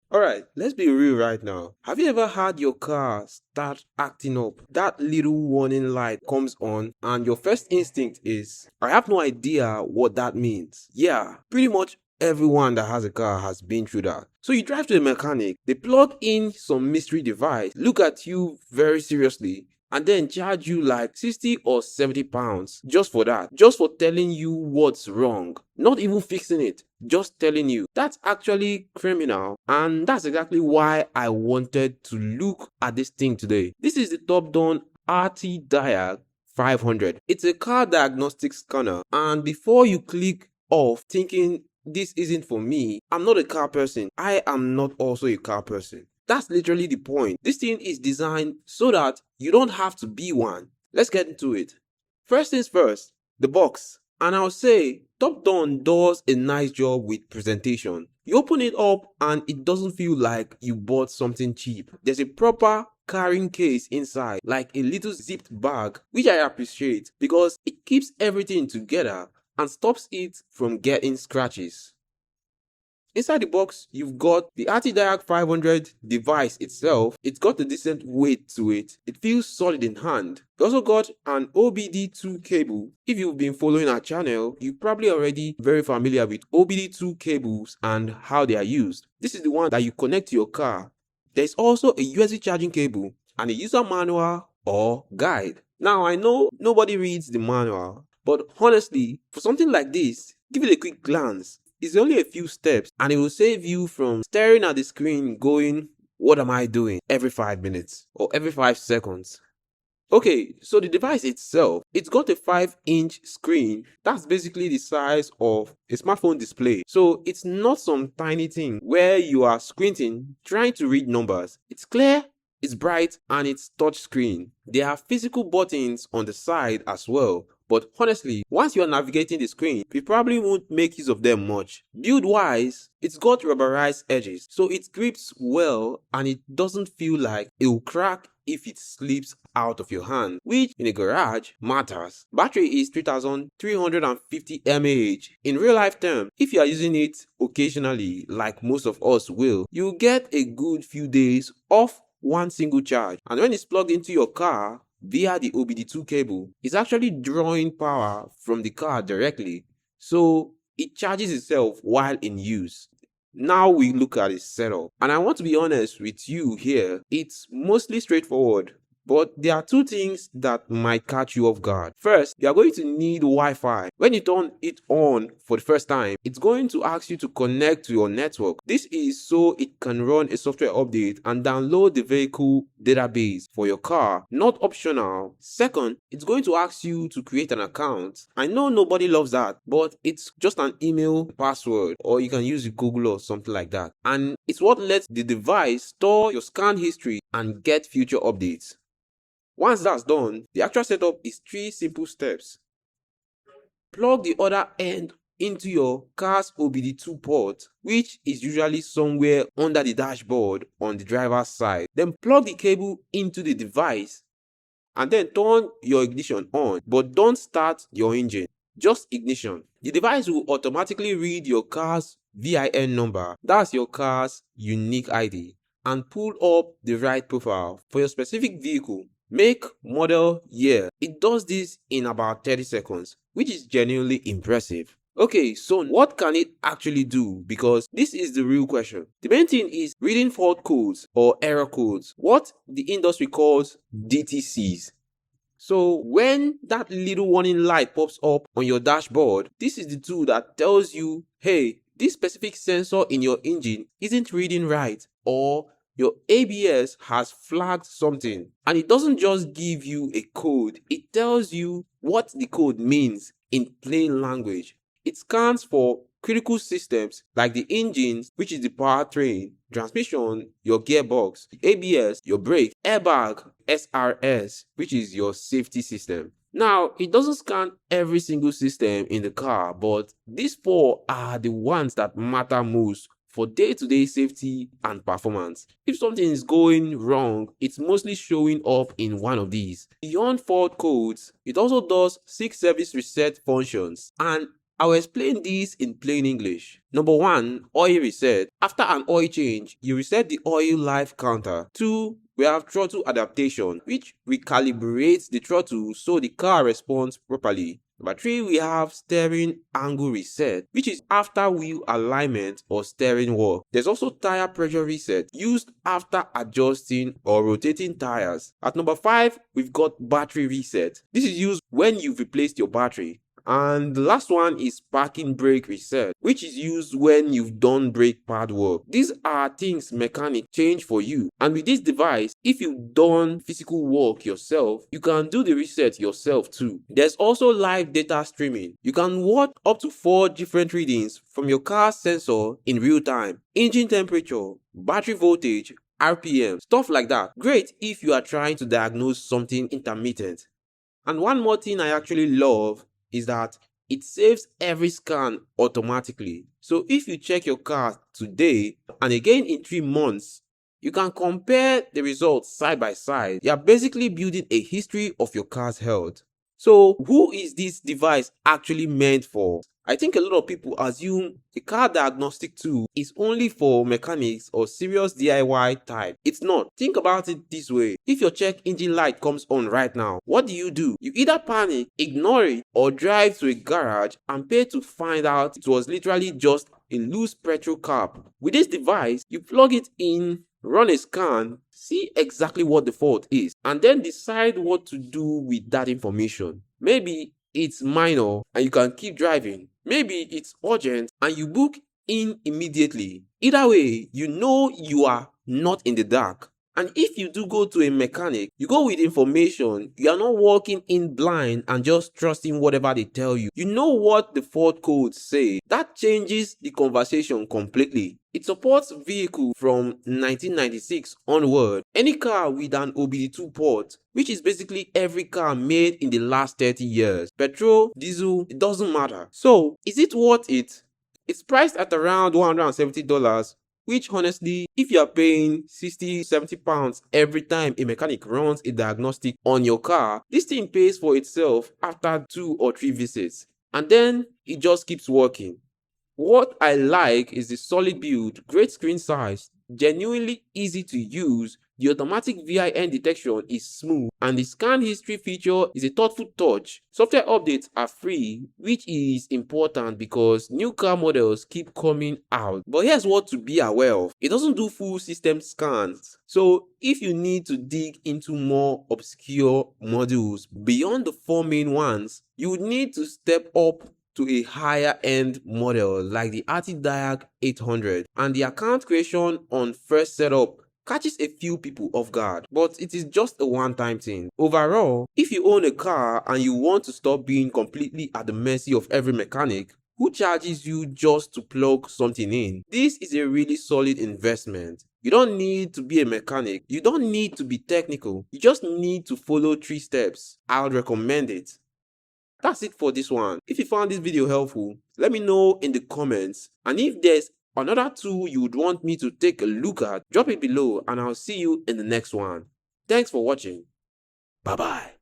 Alright, let's be real right now. Have you ever had your car start acting up? That little warning light comes on and your first instinct is, I have no idea what that means. Yeah, pretty much everyone that has a car has been through that. So you drive to the mechanic, they plug in some mystery device, look at you very seriously, and then charge you like 60 or 70 pounds just for that, just for telling you what's wrong, not even fixing it, just telling you. That's actually criminal, and that's exactly why I wanted to look at this thing today. This is the TopDon ArtiDiag 500. It's a car diagnostic scanner, and before you click off thinking this isn't for me, I'm not a car person, I am not also a car person. That's literally the point. This thing is designed so that you don't have to be one. Let's get into it. First things first, the box. And I'll say, TopDon does a nice job with presentation. You open it up and it doesn't feel like you bought something cheap. There's a proper carrying case inside, like a little zipped bag, which I appreciate because it keeps everything together and stops it from getting scratches. Inside the box, you've got the ArtiDiag 500 device itself. It's got a decent weight to it. It feels solid in hand. You also got an OBD2 cable. If you've been following our channel, you're probably already very familiar with OBD2 cables and how they are used. This is the one that you connect to your car. There's also a USB charging cable and a user manual or guide. Now, I know nobody reads the manual, but honestly, for something like this, give it a quick glance. It's only a few steps and it will save you from staring at the screen going, what am I doing? Every 5 minutes or every 5 seconds. Okay, so the device itself, it's got a 5-inch screen. That's basically the size of a smartphone display. So it's not some tiny thing where you are squinting trying to read numbers. It's clear, it's bright, and it's touch screen. There are physical buttons on the side as well. But honestly, once you are navigating the screen, you probably won't make use of them much. Build-wise, it's got rubberized edges, so it grips well and it doesn't feel like it will crack if it slips out of your hand, which in a garage matters. Battery is 3350 mAh. In real life terms, if you are using it occasionally, like most of us will, you'll get a good few days off one single charge. And when it's plugged into your car via the OBD2 cable, it's actually drawing power from the car directly, so it charges itself while in use. Now we look at its setup, and I want to be honest with you here, it's mostly straightforward. But there are two things that might catch you off guard. First, you are going to need Wi-Fi. When you turn it on for the first time, it's going to ask you to connect to your network. This is so it can run a software update and download the vehicle database for your car, not optional. Second, it's going to ask you to create an account. I know nobody loves that, but it's just an email password, or you can use Google or something like that. And it's what lets the device store your scan history and get future updates. Once that's done, the actual setup is 3 simple steps. Plug the other end into your car's OBD2 port, which is usually somewhere under the dashboard on the driver's side. Then plug the cable into the device and then turn your ignition on, but don't start your engine, just ignition. The device will automatically read your car's VIN number, that's your car's unique ID, and pull up the right profile for your specific vehicle. Make, model, year. It does this in about 30 seconds, which is genuinely impressive. Okay, so what can it actually do? Because this is the real question. The main thing is reading fault codes or error codes, what the industry calls DTCs. So when that little warning light pops up on your dashboard, this is the tool that tells you, hey, this specific sensor in your engine isn't reading right, or your ABS has flagged something. And it doesn't just give you a code, it tells you what the code means in plain language. It scans for critical systems like the engines, which is the powertrain, transmission, your gearbox, ABS, your brake, airbag, SRS, which is your safety system. Now, it doesn't scan every single system in the car, but these 4 are the ones that matter most for day-to-day safety and performance. If something is going wrong, it's mostly showing up in one of these. Beyond fault codes, it also does 6 service reset functions, and I'll explain this in plain English. Number 1, oil reset. After an oil change, you reset the oil life counter. 2, we have throttle adaptation, which recalibrates the throttle so the car responds properly. Number 3, we have steering angle reset, which is after wheel alignment or steering work. There's also tire pressure reset, used after adjusting or rotating tires. At number 5, we've got battery reset. This is used when you've replaced your battery. And the last one is parking brake reset, which is used when you've done brake pad work. These are things mechanics change for you. And with this device, if you've done physical work yourself, you can do the reset yourself too. There's also live data streaming. You can watch up to 4 different readings from your car's sensor in real time. Engine temperature, battery voltage, RPM, stuff like that. Great if you are trying to diagnose something intermittent. And one more thing I actually love is that it saves every scan automatically. So if you check your car today and again in 3 months, you can compare the results side by side. You are basically building a history of your car's health. So who is this device actually meant for? I think a lot of people assume the car diagnostic tool is only for mechanics or serious DIY type. It's not. Think about it this way. If your check engine light comes on right now, what do? You either panic, ignore it, or drive to a garage and pay to find out it was literally just a loose petrol cap. With this device, you plug it in, run a scan, see exactly what the fault is, and then decide what to do with that information. Maybe it's minor and you can keep driving. Maybe it's urgent and you book in immediately. Either way, you know you are not in the dark. And if you do go to a mechanic, you go with information. You are not walking in blind and just trusting whatever they tell you. You know what the fault codes say. That changes the conversation completely. It supports vehicle from 1996 onward. Any car with an OBD2 port, which is basically every car made in the last 30 years. Petrol, diesel, it doesn't matter. So, is it worth it? It's priced at around $170. Which honestly, if you are paying 60-70 pounds every time a mechanic runs a diagnostic on your car, this thing pays for itself after 2 or 3 visits. And then it just keeps working. What I like is the solid build, great screen size, genuinely easy to use. The automatic VIN detection is smooth and the scan history feature is a thoughtful touch. Software updates are free, which is important because new car models keep coming out. But here's what to be aware of. It doesn't do full system scans. So if you need to dig into more obscure modules beyond the 4 main ones, you would need to step up to a higher end model like the ArtiDiag 800, and the account creation on first setup catches a few people off guard, but it is just a one-time thing. Overall, if you own a car and you want to stop being completely at the mercy of every mechanic who charges you just to plug something in, this is a really solid investment. You don't need to be a mechanic, you don't need to be technical, you just need to follow 3 steps. I would recommend it. That's it for this one. If you found this video helpful, let me know in the comments. And if there's another tool you would want me to take a look at, drop it below and I'll see you in the next one. Thanks for watching. Bye bye.